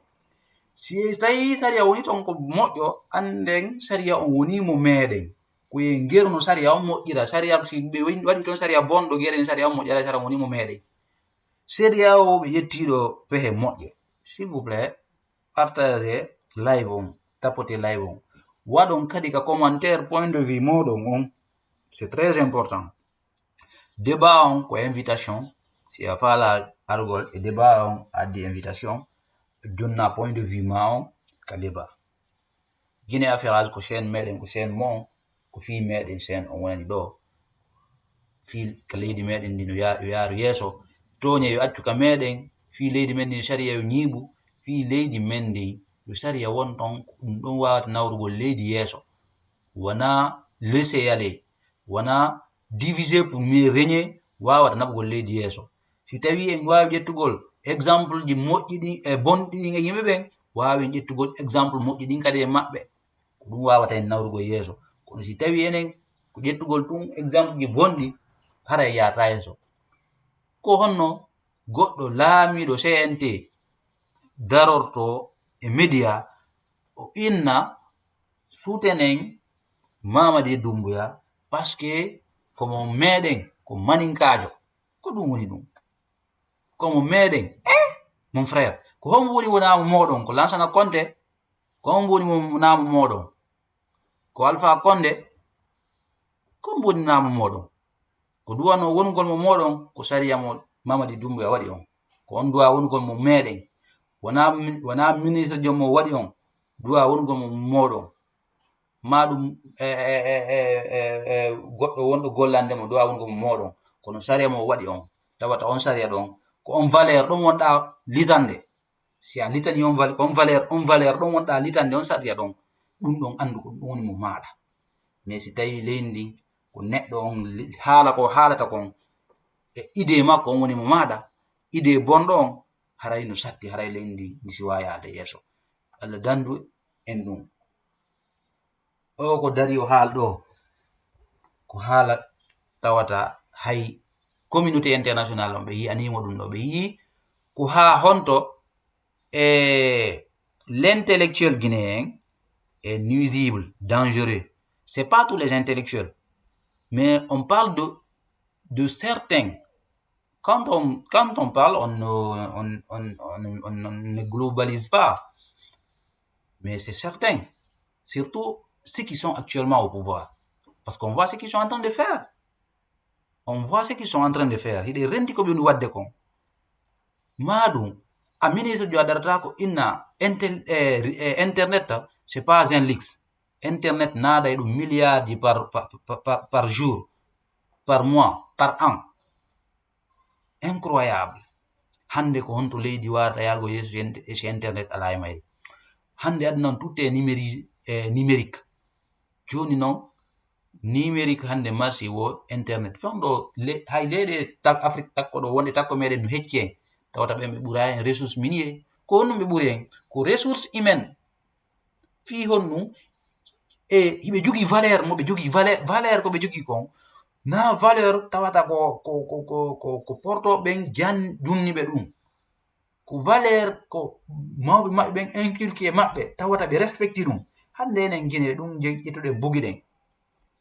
si tawi sariya woni ton ko moƴƴo anden sariya on woni mo meɗen koye ngerno sariya on moƴƴira sariya si ɓe waɗi ton sariya bonɗo gueɗen sariya on moƴƴira sariya woni mo meɗen sariya o ɓe ƴettiɗo pehe moƴƴe s'il vous plaît partagez live on tapoter live on waɗon kadi ka commentaire point de vue moɗon on c'est très important débat on ko invitation si a faala argol e débat on addi invitation jonna point de vue ma on ka débat Guinée Affairage ko chaîne meɗen ko chaîne mon ko fi meɗen chaîne on wonani ɗo fi ka leydi meɗen ndi no yaaru yeeso toñe yo accu ka meɗen fi leydi men ndi sariya yo ñiiɓu fi leydi men ndi yo sariya won ton ɗum ɗon wawata nawrugol leydi yeeso wona laisser aller wona diviser pour mieux régner wawata naɓugol leydi yeeso si tawi en wawi ƴettugol exemple ji moƴƴi ɗin e bonɗi ɗin e yimɓe ɓen wawi en ƴettugol exemple moƴƴi ɗin kadi e maɓɓe ko ɗum wawata en nawrugol yeeso kono si tawi enen ko ƴettugol ɗum exemple ji bonɗi haray yata yeeso ko honno goɗɗo laamiɗo CNT darorto e média o inna sutenen Mamadi Doumbouya parce que komo meɗen ko maninkajo ko ɗum woni ɗum komo meɗen mon frère ko hombo woni wonamo moɗon ko Lansana Conté ko hombo woni wonamo moɗon ko Alpha Condé ko hombo woni namo moɗon ko duwano wongol mo moɗon ko sariya mo Mamadi Doumbouya waɗi on ko on duwa wongol mo meɗen wona ministre jommo waɗi on duwa wongol mo moɗon maɗum goɗɗo wonɗo gollandemo duwa wongol mo moɗon kono sariya mo waɗi on tawata on sariya ɗon ko on valeur ɗon wonɗa litande si a litani on valeur ɗon wonɗa litande on sariya ɗon ɗum ɗon andu ko ɗum woni mo maɗa mais si tawi leydi ndin ko neɗɗo on haala ko haalata kon e idée makko on woni mo maɗa idée bonɗo on haray no satti haray leydi ndi ndi siwa yaade yeeso Allah dandu en ɗum o ko dari o haal ɗo ko haala tawata hay communauté international on ɓe yi'animo ɗum ɗo ɓe yii ko ha honto l'intellectuel guinéen est nuisible dangereux c'est pas tous les intellectuels mais on parle de certains quand on parle on ne globalise pas mais c'est certain surtout ceux qui sont actuellement au pouvoir parce qu'on voit ce qu'ils sont en train de faire hiɗe renti ko ɓe woni wadde kon maɗum a ministre jo a darata ko inna internet c'est pas un luxe internet naada e ɗum milliard ji par jour par mois par an incroyable hande ko honto leydi warata yaago yeeso e internet ala e mayri hande aduna tout est numérique joni noon numérique hande marché wo internet famɗo hay leyɗe Afrique takko ɗo wonde takko meɗen no hecci en tawata ɓen ɓe ɓuura en ressource minier ko honɗum ɓe ɓuuri en ko ressource humaine fi honɗum e hiɓe jogui valeur mo ɓe jogui valeur ko ɓe jogui kon na valeur tawata ko portoɓen junniɓe ɗum ko valeur ko mawɓe maɓɓe ɓen inculqué e maɓɓe tawata ɓe respecti ɗum hande enen Guinée ɗum ƴettuɗe bugiɗen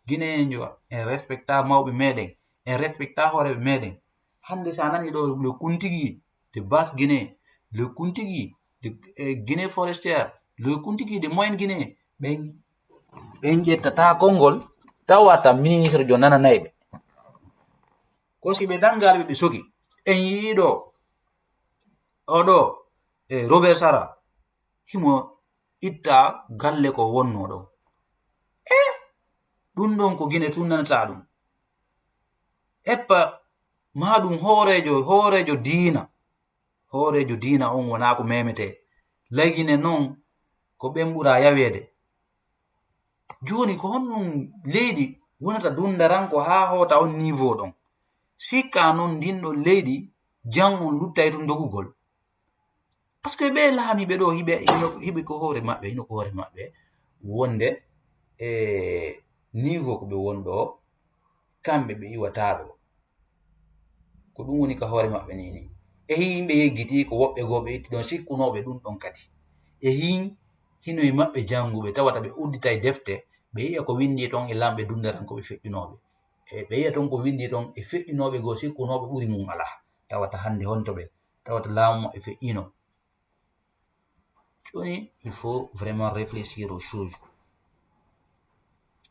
Guinéenjo en respecta mawɓe meɗen en respecta hooreɓe meɗen hande sa nani ɗo le Kuntigi de Basse Guinée le Kuntigi de Guinée forestière le Kuntigi de Moyenne Guinée ɓen ƴettata konngol tawata ministre jo nananayɓe ko si ɓe dangalɓe ɓe soki en yiiɗo oɗo Robert Sara himo itta galle ko wonno ɗo ɗum ɗon ko Guinée tunnanata ɗum eppa maɗum hoorejo diina on wona ko memete lagine noon ko ɓen ɓura yawede joni ko honɗum leydi wonata dundaranko ha hoota on niveau ɗon sikka noon ndinɗo leydi jan on luttay tum dogugol par ce que ɓe laamiɓe ɗo hiɓe ko hoore maɓɓe hino ko hoore maɓɓe wonde niveau ko ɓe wonɗo kamɓe ɓe iwataɗo ko ɗum woni ka hoore maɓɓe nini e yimɓe yeggiti ko woɓɓe goo ɓe itti ɗon sikkunoɓe ɗum ɗon kadi e hino e maɓɓe janguɓe tawata ɓe uddita e defte ɓe yi'a ko windi ton e lamɓe dundarankoɓe feƴƴinoɓe e ɓe yi'a ton ko windi ton e feƴƴinoɓe goo sikkunoɓe ɓuri mum ala tawata hande hontoɓe tawata laamu maɓɓe feƴƴino. Joni il faut vraiment réfléchir aux choses.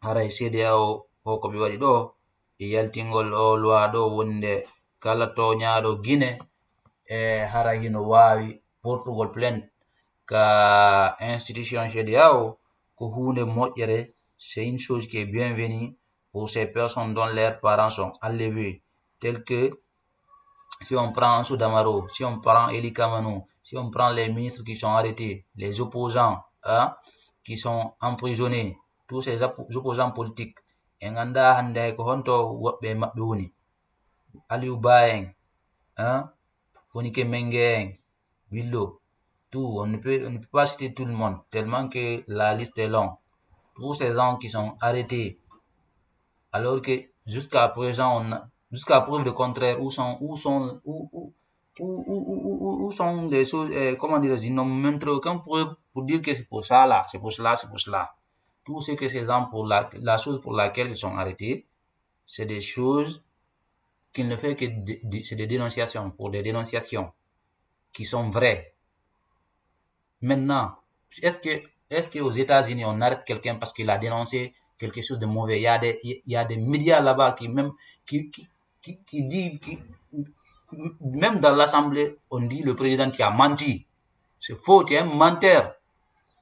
Haray CEDEAO o ko ɓe waɗi ɗo e yaltingol o loi ɗo wonde kala toñaɗo Guinée e hara hino wawi portugol plainte ka institution CEDEAO ko hunde moƴƴere, c'est une chose qui est bienvenue pour ces personnes dont leurs parents sont enlevés, tels que si on prend Ansou Damaro, si on prend Eli Kamano, si on prend les ministres qui sont arrêtés, les opposants qui sont emprisonnés, tous ces opposants politiques, en ganda hande hay ko honto woɓɓe maɓɓe woni Aliou Ba en Fonike Mengue en Willo, tout, on ne peut pas citer tout le monde tellement que la liste est longue. Tous ces gens qui sont arrêtés alors que jusqu'à présent jusqu'à preuve de contraire où sont les choses, comment dire, ils n'ont montré aucune preuve pour dire que c'est pour ça là, c'est pour cela. Tout ce que ces gens, pour la chose pour laquelle ils sont arrêtés, c'est des choses qu'il ne fait que c'est des dénonciations, pour des dénonciations qui sont vraies. Maintenant, est-ce que aux États-Unis on arrête quelqu'un parce qu'il a dénoncé quelque chose de mauvais? Il y a des médias là-bas qui disent, même dans l'Assemblée, on dit le président qui a menti. C'est faux, tu es un menteur.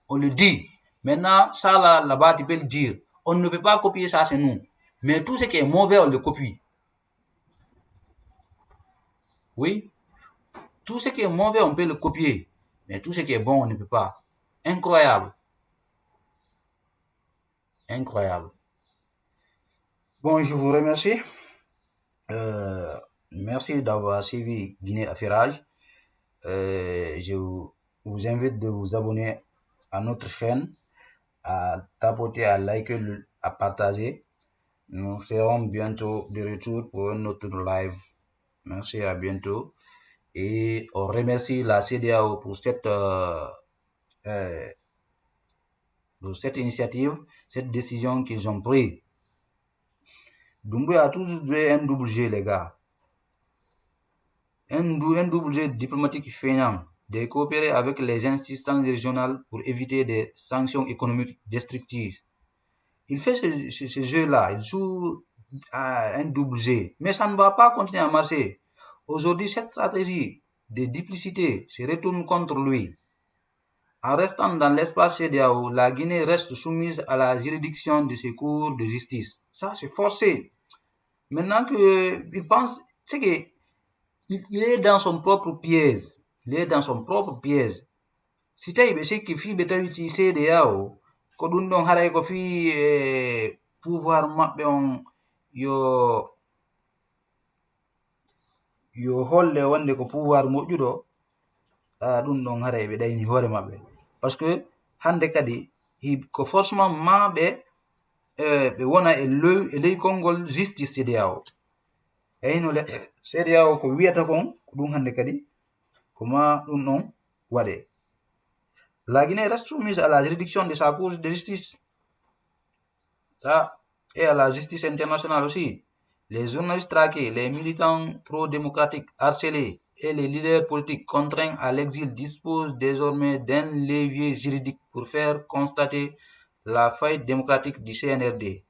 On le dit. Maintenant, ça là-bas, tu peux le dire. On ne peut pas copier ça chez nous. Mais tout ce qui est mauvais, on le copie. Oui. Tout ce qui est mauvais, on peut le copier. Mais tout ce qui est bon, on ne peut pas. Incroyable. Incroyable. Bon, je vous remercie. Merci d'avoir suivi Guinée Affairage. Je vous invite de vous abonner à notre chaîne, à tapoter, à liker, à partager. Nous serons bientôt de retour pour un autre live. Merci, à bientôt. Et on remercie la CEDEAO pour cette initiative, cette décision qu'ils ont prise. Doumbouya a toujours joué un double jeu, les gars. Un double jeu diplomatique feignant, de coopérer avec les instances régionales pour éviter des sanctions économiques destructives. Il fait ce jeu-là, il joue un double jeu, mais ça ne va pas continuer à marcher. Aujourd'hui, cette stratégie de duplicité se retourne contre lui. En restant dans l'espace CEDEAO, la Guinée reste soumise à la juridiction de ces cours de justice. Ça, c'est forcé. Maintenant qu'il pense, c'est que il est dans son propre piège. Si tawi ɓe sikki fii ɓe tawiti CEDEAO ko ɗum ɗon haray ko fii pouvoir maɓɓe on yo holle wonde ko pouvoir moƴƴuɗo, ɗum ɗon haray ɓe ɗayni hoore maɓɓe. Par ce que hande kadi ko forcément ma ɓe wona e ley konngol justice CEDEAO. eyno CEDEAO ko wiyata kon ko ɗum hande kadi ko ma ɗum ɗon waɗe. La Guinée reste soumise à la juridiction de sa cour de justice. Ça, et à la justice internationale aussi. Les journalistes traqués, les militants pro-démocratiques harcelés et les leaders politiques contraints à l'exil disposent désormais d'un levier juridique pour faire constater la faillite démocratique du CNRD.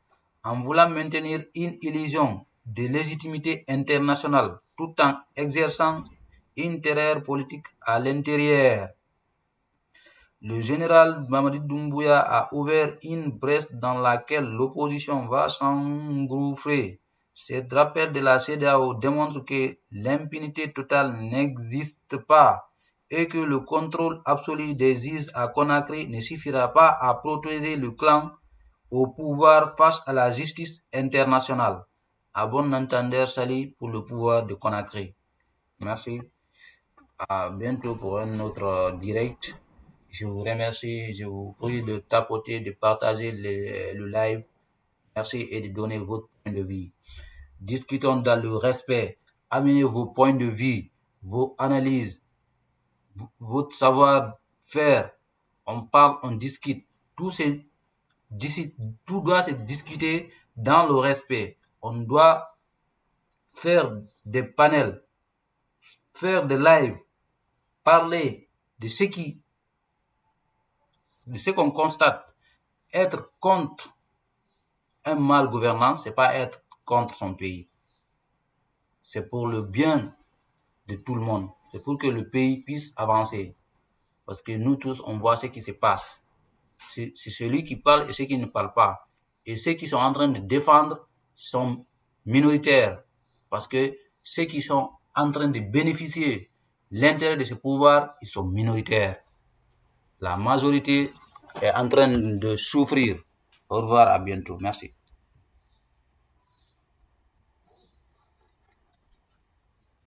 En voulant maintenir une illusion de légitimité internationale tout en exerçant une terreur politique à l'intérieur. Le général Mamadi Doumbouya a ouvert une brèche dans laquelle l'opposition va s'engouffrer. Cet rappel de la CEDEAO démontre que l'impunité totale n'existe pas et que le contrôle absolu des îles à Conakry ne suffira pas à protéger le clan au pouvoir face à la justice internationale. À bon entendeur, salut pour le pouvoir de Conakry. Merci. À bientôt pour un autre direct. Je vous remercie. Je vous prie de tapoter, de partager le live. Merci et de donner votre point de vue. Discutons dans le respect. Amenez vos points de vue, vos analyses, votre savoir-faire on parle, on discute. Tout doit se discuter dans le respect. On doit faire des panels, faire des lives, parler de ce qu'on constate. Être contre un mal gouvernance, c'est pas être contre son pays. C'est pour le bien de tout le monde. C'est pour que le pays puisse avancer. Parce que nous tous, on voit ce qui se passe. C'est celui qui parle et ceux qui ne parlent pas. Et ceux qui sont en train de défendre sont minoritaires. Parce que ceux qui sont en train de bénéficier l'intérêt de ce pouvoir, ils sont minoritaires. La majorité est en train de souffrir. Au revoir, à bientôt. Merci.